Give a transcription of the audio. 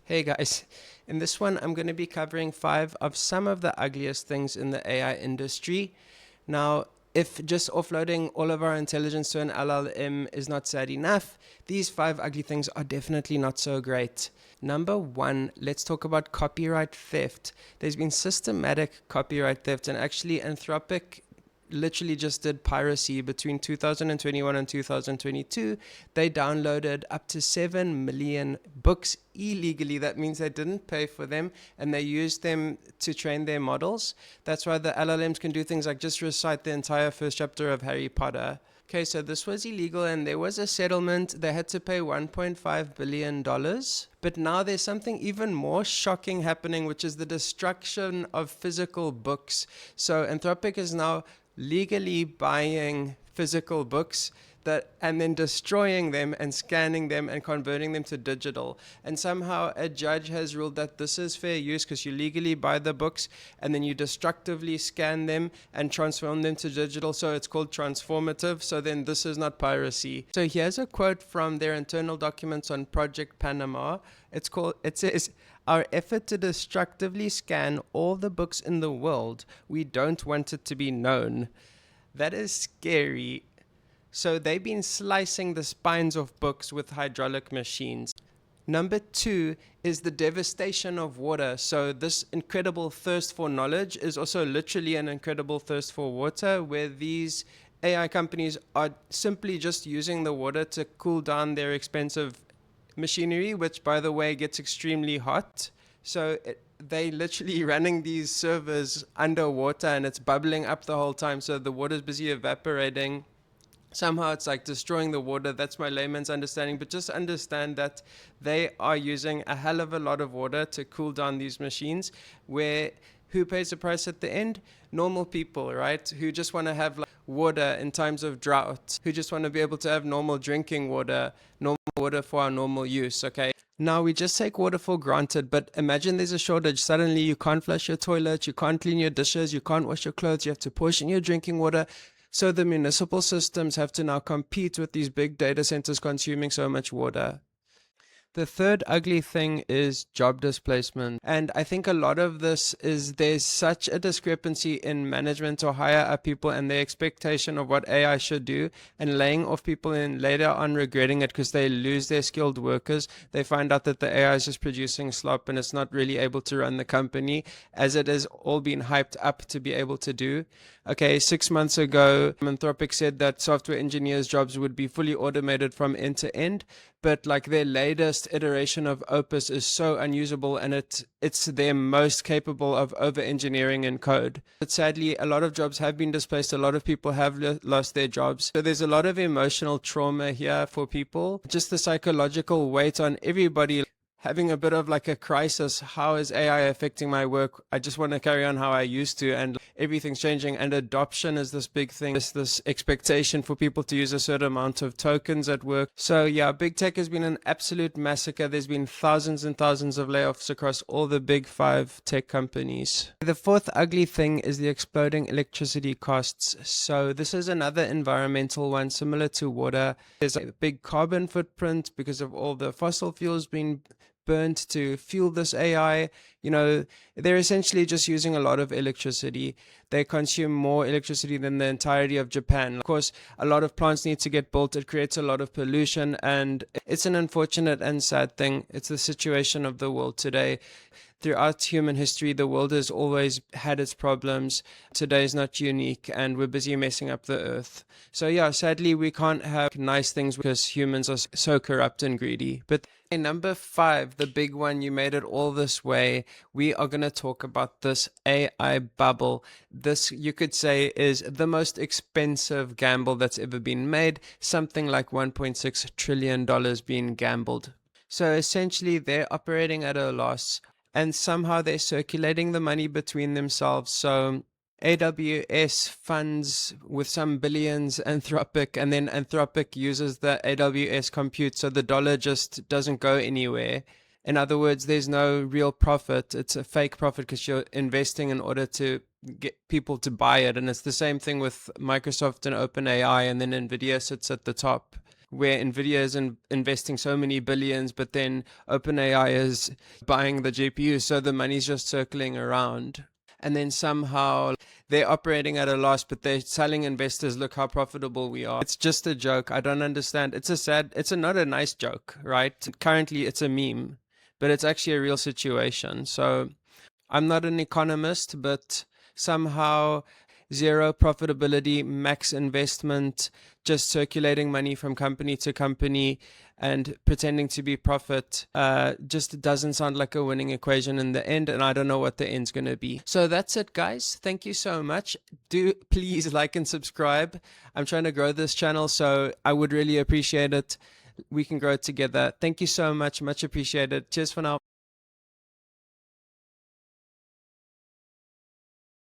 Hey guys, in this one I'm going to be covering 5 of some of the ugliest things in the AI industry. Now, if just offloading all of our intelligence to an LLM is not sad enough, these 5 ugly things are definitely not so great. Number 1, let's talk about copyright theft. There's been systematic copyright theft, and actually Anthropic literally just did piracy between 2021 and 2022. They downloaded up to 7 million books illegally. That means they didn't pay for them and they used them to train their models. That's why the LLMs can do things like just recite the entire first chapter of Harry Potter. Okay, so this was illegal and there was a settlement. They had to pay $1.5 billion. But now there's something even more shocking happening, which is the destruction of physical books. So Anthropic is now legally buying physical books and then destroying them and scanning them and converting them to digital. And somehow a judge has ruled that this is fair use because you legally buy the books and then you destructively scan them and transform them to digital. So it's called transformative. So then this is not piracy. So here's a quote from their internal documents on Project Panama. It says, "Our effort to destructively scan all the books in the world, we don't want it to be known." That is scary. So they've been slicing the spines of books with hydraulic machines. Number 2 is the devastation of water. So this incredible thirst for knowledge is also literally an incredible thirst for water, where these AI companies are simply just using the water to cool down their expensive machinery, which by the way gets extremely hot. So they literally running these servers underwater and it's bubbling up the whole time. So the water's busy evaporating. Somehow it's like destroying the water. That's my layman's understanding. But just understand that they are using a hell of a lot of water to cool down these machines, where who pays the price at the end? Normal people, right? Who just want to have water in times of drought, who just want to be able to have normal drinking water, normal water for our normal use, okay? Now we just take water for granted, but imagine there's a shortage. Suddenly you can't flush your toilet, you can't clean your dishes, you can't wash your clothes, you have to portion your drinking water. So the municipal systems have to now compete with these big data centers consuming so much water. The third ugly thing is job displacement. And I think a lot of this is there's such a discrepancy in management or higher up people and their expectation of what AI should do, and laying off people and later on regretting it because they lose their skilled workers. They find out that the AI is just producing slop and it's not really able to run the company as it has all been hyped up to be able to do. Okay, 6 months ago, Anthropic said that software engineers' jobs would be fully automated from end to end, but like their latest iteration of Opus is so unusable and it's their most capable of over-engineering in code. But sadly, a lot of jobs have been displaced. A lot of people have lost their jobs. So there's a lot of emotional trauma here for people. Just the psychological weight on everybody. Having a bit of like a crisis. How is AI affecting my work? I just want to carry on how I used to, and everything's changing. And adoption is this big thing. It's this expectation for people to use a certain amount of tokens at work. So yeah, big tech has been an absolute massacre. There's been thousands and thousands of layoffs across all the big 5 tech companies. The fourth ugly thing is the exploding electricity costs. So this is another environmental one similar to water. There's a big carbon footprint because of all the fossil fuels being burnt to fuel this AI. They're essentially just using a lot of electricity. They consume more electricity than the entirety of Japan. Of course, a lot of plants need to get built. It creates a lot of pollution, and it's an unfortunate and sad thing. It's the situation of the world today. Throughout human history, the world has always had its problems. Today is not unique, and we're busy messing up the earth. So yeah, sadly, we can't have nice things because humans are so corrupt and greedy. But number 5, the big one, you made it all this way. We are going to talk about this AI bubble. This, you could say, is the most expensive gamble that's ever been made. Something like $1.6 trillion being gambled. So essentially, they're operating at a loss, and somehow they're circulating the money between themselves. So AWS funds with some billions Anthropic, and then Anthropic uses the AWS compute, so the dollar just doesn't go anywhere. In other words, there's no real profit. It's a fake profit because you're investing in order to get people to buy it. And it's the same thing with Microsoft and OpenAI, and then NVIDIA sits at the top. where Nvidia is investing so many billions, but then OpenAI is buying the GPU, so the money's just circling around. And then somehow they're operating at a loss, but they're telling investors, look how profitable we are. It's just a joke. I don't understand. It's not a nice joke, right? Currently it's a meme, but it's actually a real situation. So I'm not an economist, but somehow zero profitability, max investment, just circulating money from company to company and pretending to be profit just doesn't sound like a winning equation in the end, and I don't know what the end's going to be. So that's it, guys. Thank you so much. Do please like and subscribe. I'm trying to grow this channel, so I would really appreciate it. We can grow it together. Thank you so much. Much appreciated. Cheers for now.